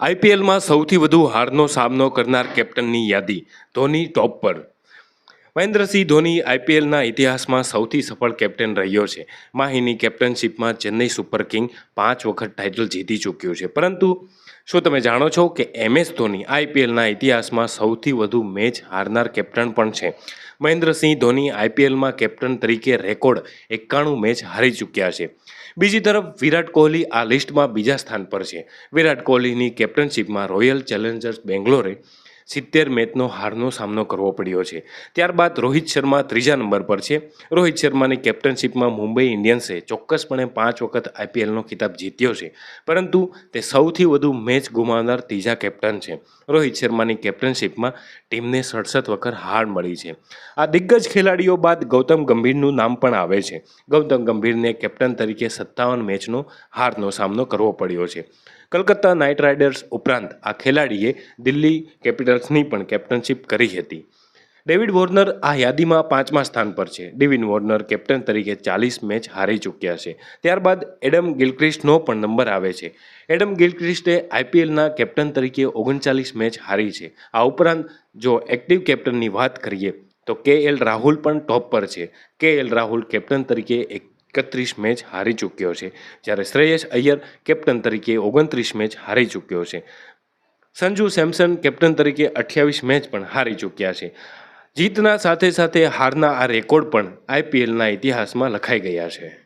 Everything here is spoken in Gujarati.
આઈપીએલમાં સૌથી વધુ હારનો સામનો કરનાર કેપ્ટનની યાદી, ધોની ટોપ પર। મહેન્દ્રસિંહ ધોની આઈપીએલના ઇતિહાસમાં સૌથી સફળ કેપ્ટન રહ્યો છે। માહીની કેપ્ટનશિપમાં ચેન્નઈ સુપર કિંગ 5 વખત ટાઇટલ જીતી ચૂક્યું છે। પરંતુ શું તમે જાણો છો કે MS ધોની આઈપીએલના ઇતિહાસમાં સૌથી વધુ મેચ હારનાર કેપ્ટન પણ છે। મહેન્દ્રસિંહ ધોની આઈપીએલમાં કેપ્ટન તરીકે રેકોર્ડ 91 મેચ હારી ચૂક્યા છે। બીજી તરફ વિરાટ કોહલી આ લિસ્ટમાં બીજા સ્થાન પર છે। વિરાટ કોહલીની કેપ્ટનશિપમાં રોયલ ચેલેન્જર્સ બેંગ્લોરે 70 મેચનો હારનો સામનો કરવો પડ્યો છે। ત્યારબાદ રોહિત શર્મા ત્રીજા નંબર પર છે। રોહિત શર્માની કેપ્ટનશિપમાં મુંબઈ ઇન્ડિયન્સે ચોક્કસપણે 5 વખત આઈપીએલનો ખિતાબ જીત્યો છે, પરંતુ તે સૌથી વધુ મેચ ગુમાવનાર ત્રીજા કેપ્ટન છે। રોહિત શર્માની કેપ્ટનશિપમાં ટીમને 67 વખત હાર મળી છે। આ દિગ્ગજ ખેલાડીઓ બાદ ગૌતમ ગંભીરનું નામ પણ આવે છે। ગૌતમ ગંભીરને કેપ્ટન તરીકે 57 મેચનો હારનો સામનો કરવો પડ્યો છે। કલકત્તા નાઇટ રાઇડર્સ ઉપરાંત આ ખેલાડીએ દિલ્હી કેપિટલ્સની પણ કેપ્ટનશિપ કરી હતી। ડેવિડ વોર્નર આ યાદીમાં 5મા સ્થાન પર છે। ડેવિડ વોર્નર કેપ્ટન તરીકે 40 મેચ હારી ચૂક્યા છે। ત્યારબાદ એડમ ગિલક્રિસ્ટનો પણ નંબર આવે છે। એડમ ગિલક્રિસ્ટે આઈપીએલના કેપ્ટન તરીકે 39 મેચ હારી છે। આ ઉપરાંત જો એક્ટિવ કેપ્ટનની વાત કરીએ તો KL રાહુલ પણ ટોપ પર છે। KL રાહુલ કેપ્ટન તરીકે 31 મેચ હારી ચૂક્યો છે, જ્યારે શ્રેયસ અય્યર કેપ્ટન તરીકે 29 મેચ હારી ચૂક્યો છે। સંજુ સેમસન કેપ્ટન તરીકે 28 મેચ પણ હારી ચૂક્યા છે। જીતના સાથે સાથે હારના આ રેકોર્ડ પણ આઈપીએલના ઇતિહાસમાં લખાઈ ગયા છે।